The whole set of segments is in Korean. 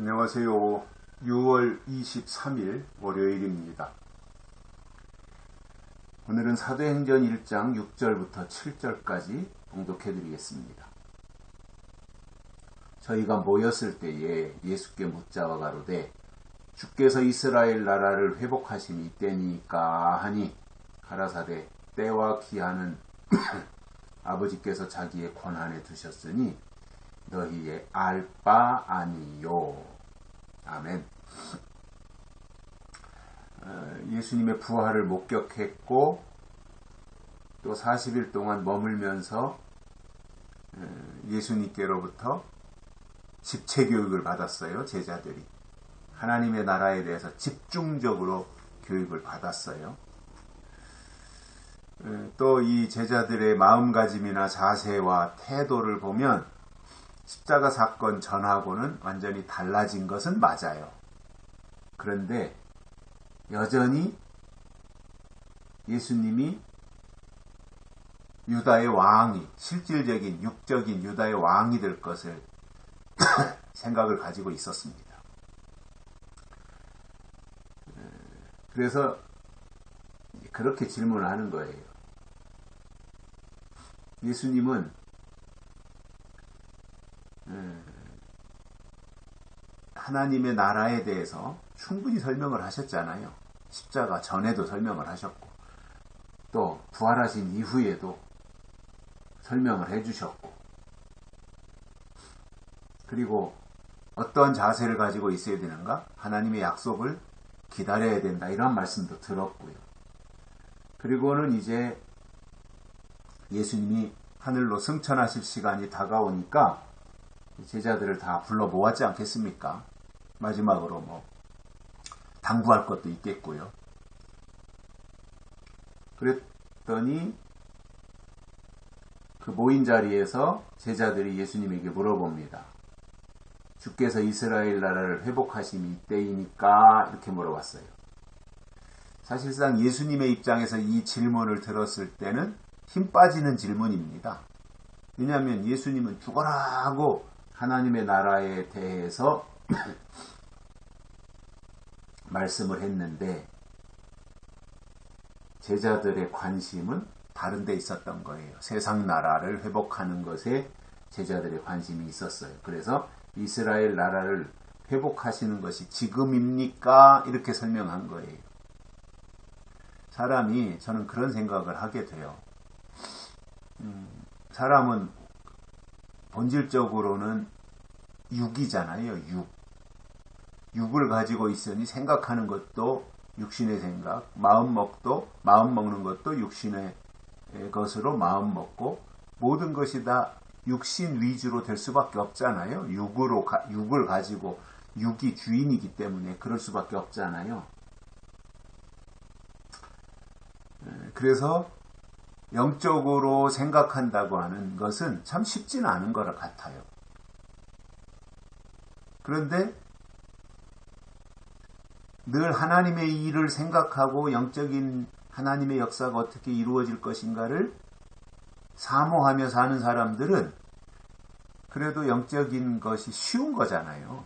안녕하세요. 6월 23일 월요일입니다. 오늘은 사도행전 1장 6절부터 7절까지 봉독해 드리겠습니다. 저희가 모였을 때에 예수께 묻자와 가로되 주께서 이스라엘 나라를 회복하심이 이때니까 하니 가라사대 때와 기한은 아버지께서 자기의 권한에 두셨으니 너희의 알 바 아니요. 아멘. 예수님의 부활을 목격했고 또 40일 동안 머물면서 예수님께로부터 집체교육을 받았어요. 제자들이. 하나님의 나라에 대해서 집중적으로 교육을 받았어요. 또 이 제자들의 마음가짐이나 자세와 태도를 보면 십자가 사건 전하고는 완전히 달라진 것은 맞아요. 그런데 여전히 예수님이 유다의 왕이, 실질적인 육적인 유다의 왕이 될 것을 생각을 가지고 있었습니다. 그래서 그렇게 질문을 하는 거예요. 예수님은 하나님의 나라에 대해서 충분히 설명을 하셨잖아요. 십자가 전에도 설명을 하셨고 또 부활하신 이후에도 설명을 해주셨고 그리고 어떤 자세를 가지고 있어야 되는가? 하나님의 약속을 기다려야 된다. 이런 말씀도 들었고요. 그리고는 이제 예수님이 하늘로 승천하실 시간이 다가오니까 제자들을 다 불러 모았지 않겠습니까? 마지막으로 당부할 것도 있겠고요. 그랬더니 그 모인 자리에서 제자들이 예수님에게 물어봅니다. 주께서 이스라엘 나라를 회복하심이 이때이니까 이렇게 물어봤어요. 사실상 예수님의 입장에서 이 질문을 들었을 때는 힘 빠지는 질문입니다. 왜냐하면 예수님은 죽어라 하고 하나님의 나라에 대해서 말씀을 했는데 제자들의 관심은 다른 데 있었던 거예요. 세상 나라를 회복하는 것에 제자들의 관심이 있었어요. 그래서 이스라엘 나라를 회복하시는 것이 지금입니까? 이렇게 설명한 거예요. 사람이 저는 그런 생각을 하게 돼요. 사람은 본질적으로는 육이잖아요. 육을 가지고 있으니 생각하는 것도 육신의 생각, 마음 먹는 것도 육신의 것으로 마음 먹고 모든 것이 다 육신 위주로 될 수밖에 없잖아요. 육을 가지고 육이 주인이기 때문에 그럴 수밖에 없잖아요. 그래서 영적으로 생각한다고 하는 것은 참 쉽지는 않은 것 같아요. 그런데 늘 하나님의 일을 생각하고 영적인 하나님의 역사가 어떻게 이루어질 것인가를 사모하며 사는 사람들은 그래도 영적인 것이 쉬운 거잖아요.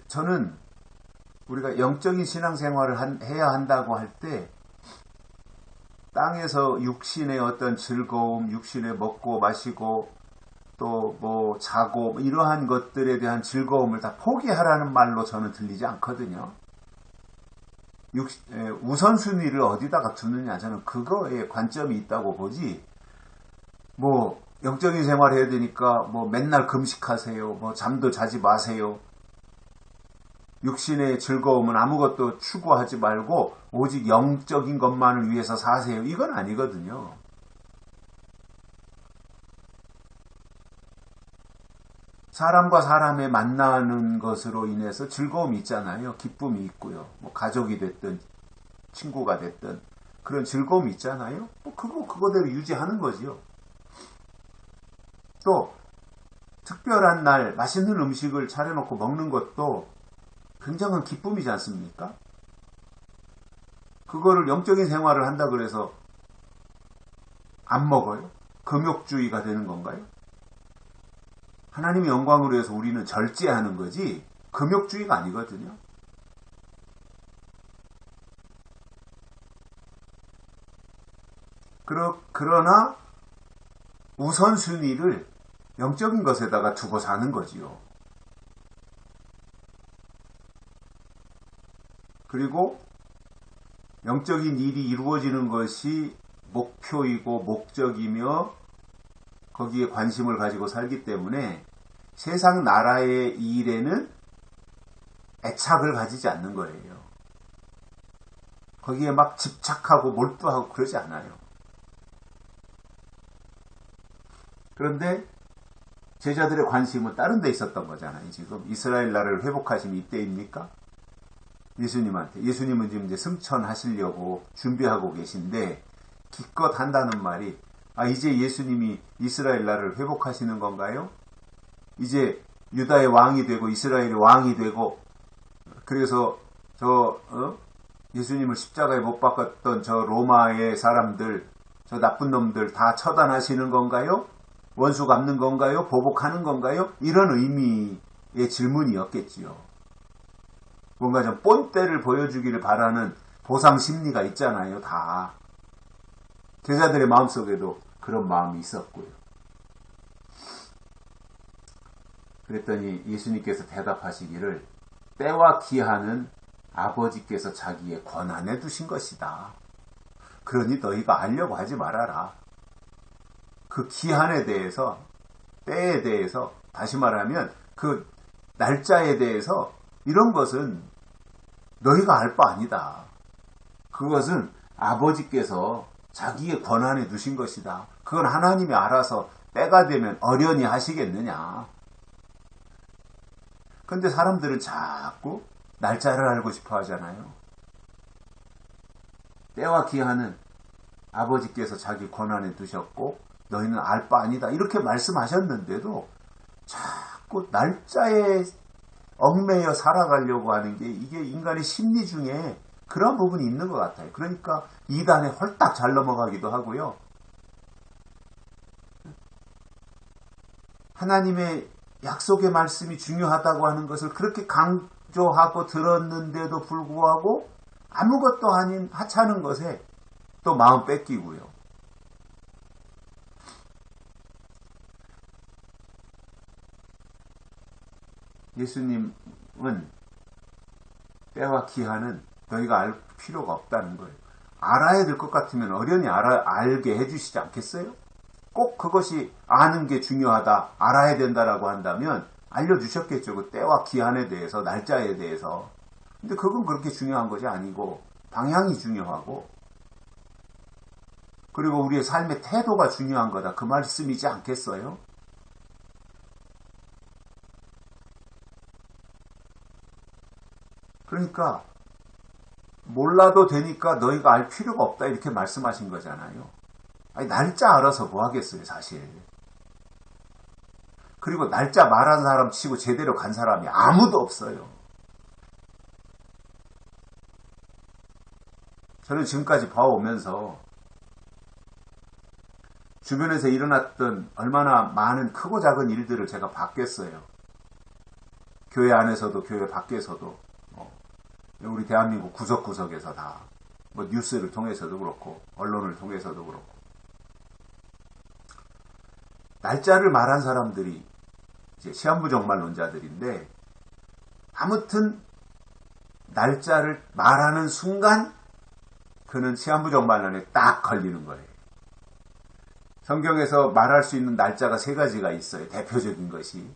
저는 우리가 영적인 신앙생활을 해야 한다고 할 때 땅에서 육신의 어떤 즐거움, 육신의 먹고 마시고 또 자고 이러한 것들에 대한 즐거움을 다 포기하라는 말로 저는 들리지 않거든요. 우선순위를 어디다가 두느냐, 저는 그거에 관점이 있다고 보지. 영적인 생활 해야 되니까 맨날 금식하세요. 잠도 자지 마세요. 육신의 즐거움은 아무것도 추구하지 말고 오직 영적인 것만을 위해서 사세요. 이건 아니거든요. 사람과 사람의 만나는 것으로 인해서 즐거움이 있잖아요. 기쁨이 있고요. 가족이 됐든 친구가 됐든 그런 즐거움이 있잖아요. 그거대로 유지하는 거지요. 또 특별한 날 맛있는 음식을 차려놓고 먹는 것도 굉장한 기쁨이지 않습니까? 그거를 영적인 생활을 한다 그래서 안 먹어요? 금욕주의가 되는 건가요? 하나님의 영광을 위해서 우리는 절제하는 거지 금욕주의가 아니거든요. 그러나 우선순위를 영적인 것에다가 두고 사는 거지요. 그리고 영적인 일이 이루어지는 것이 목표이고 목적이며 거기에 관심을 가지고 살기 때문에 세상 나라의 일에는 애착을 가지지 않는 거예요. 거기에 막 집착하고 몰두하고 그러지 않아요. 그런데 제자들의 관심은 다른 데 있었던 거잖아요. 지금 이스라엘 나라를 회복하신 이때입니까? 예수님은 지금 이제 승천하시려고 준비하고 계신데 기껏 한다는 말이 이제 예수님이 이스라엘 나라를 회복하시는 건가요? 이제 유다의 왕이 되고 이스라엘의 왕이 되고 그래서 예수님을 십자가에 못 박았던 저 로마의 사람들, 저 나쁜 놈들 다 처단하시는 건가요? 원수 갚는 건가요? 보복하는 건가요? 이런 의미의 질문이었겠지요. 뭔가 좀 본때를 보여주기를 바라는 보상 심리가 있잖아요. 다. 제자들의 마음속에도 그런 마음이 있었고요. 그랬더니 예수님께서 대답하시기를 때와 기한은 아버지께서 자기의 권한에 두신 것이다. 그러니 너희가 알려고 하지 말아라. 그 기한에 대해서, 때에 대해서, 다시 말하면 그 날짜에 대해서 이런 것은 너희가 알 바 아니다. 그것은 아버지께서 자기의 권한에 두신 것이다. 그건 하나님이 알아서 때가 되면 어련히 하시겠느냐. 근데 사람들은 자꾸 날짜를 알고 싶어 하잖아요. 때와 기한은 아버지께서 자기 권한에 두셨고 너희는 알 바 아니다. 이렇게 말씀하셨는데도 자꾸 날짜에 얽매여 살아가려고 하는 게 이게 인간의 심리 중에 그런 부분이 있는 것 같아요. 그러니까 이단에 홀딱 잘 넘어가기도 하고요. 하나님의 약속의 말씀이 중요하다고 하는 것을 그렇게 강조하고 들었는데도 불구하고 아무것도 아닌 하찮은 것에 또 마음 뺏기고요. 예수님은 때와 기한은 너희가 알 필요가 없다는 거예요. 알아야 될 것 같으면 어련히 알게 해주시지 않겠어요? 꼭 그것이 아는 게 중요하다, 알아야 된다라고 한다면 알려주셨겠죠. 그 때와 기한에 대해서, 날짜에 대해서. 근데 그건 그렇게 중요한 것이 아니고 방향이 중요하고 그리고 우리의 삶의 태도가 중요한 거다. 그 말씀이지 않겠어요? 그러니까 몰라도 되니까 너희가 알 필요가 없다 이렇게 말씀하신 거잖아요. 아니, 날짜 알아서 뭐 하겠어요, 사실. 그리고 날짜 말한 사람 치고 제대로 간 사람이 아무도 없어요. 저는 지금까지 봐오면서 주변에서 일어났던 얼마나 많은 크고 작은 일들을 제가 봤겠어요. 교회 안에서도 교회 밖에서도 우리 대한민국 구석구석에서 다 뉴스를 통해서도 그렇고 언론을 통해서도 그렇고 날짜를 말한 사람들이 이제 시한부정말론자들인데 아무튼 날짜를 말하는 순간 그는 시한부정말론에 딱 걸리는 거예요. 성경에서 말할 수 있는 날짜가 3가지가 있어요. 대표적인 것이.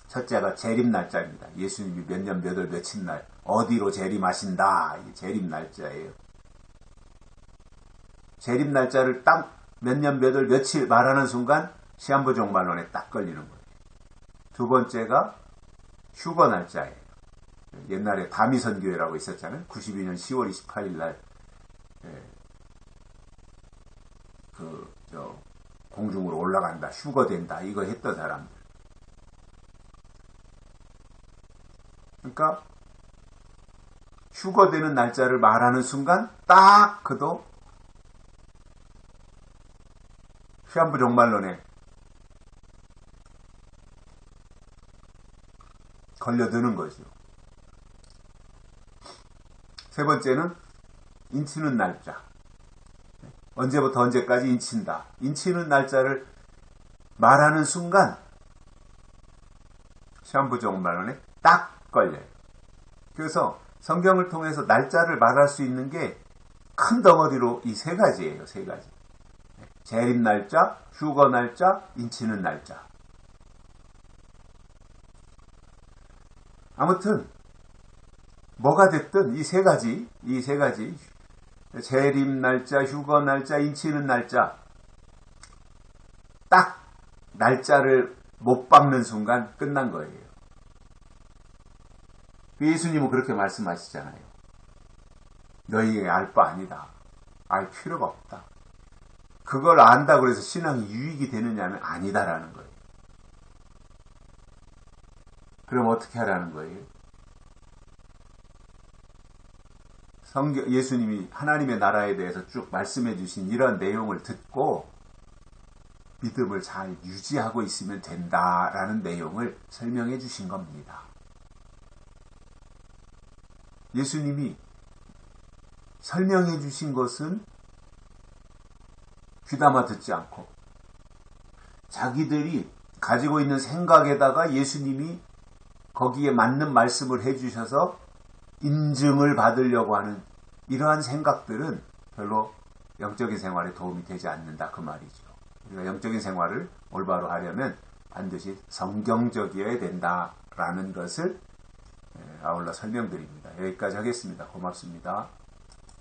첫째가 재림 날짜입니다. 예수님이 몇 년 몇 월 며칠 날 어디로 재림하신다. 이게 재림 날짜예요. 재림 날짜를 딱 몇 년 몇 월 며칠 말하는 순간 시한부정말론에 딱 걸리는 거예요. 두 번째가 휴거 날짜예요. 옛날에 다미선교회라고 있었잖아요. 92년 10월 28일 날 공중으로 올라간다, 휴거된다 이거 했던 사람들. 그러니까 휴거되는 날짜를 말하는 순간 딱 그도 시한부정말론에 걸려드는 거죠. 세 번째는 인치는 날짜. 언제부터 언제까지 인친다. 인치는 날짜를 말하는 순간 시한부정말론에 딱 걸려요. 그래서 성경을 통해서 날짜를 말할 수 있는 게 큰 덩어리로 이 세 가지예요. 세 가지. 재림 날짜, 휴거 날짜, 인치는 날짜. 아무튼 뭐가 됐든 이 세 가지 재림 날짜, 휴거 날짜, 인치는 날짜 딱 날짜를 못 박는 순간 끝난 거예요. 예수님은 그렇게 말씀하시잖아요. 너희에게 알 바 아니다. 알 필요가 없다. 그걸 안다고 해서 신앙이 유익이 되느냐는 아니다라는 거예요. 그럼 어떻게 하라는 거예요? 예수님이 하나님의 나라에 대해서 쭉 말씀해 주신 이런 내용을 듣고 믿음을 잘 유지하고 있으면 된다라는 내용을 설명해 주신 겁니다. 예수님이 설명해 주신 것은 귀담아 듣지 않고 자기들이 가지고 있는 생각에다가 예수님이 거기에 맞는 말씀을 해주셔서 인증을 받으려고 하는 이러한 생각들은 별로 영적인 생활에 도움이 되지 않는다 그 말이죠. 우리가 영적인 생활을 올바로 하려면 반드시 성경적이어야 된다라는 것을 아울러 설명드립니다. 여기까지 하겠습니다. 고맙습니다.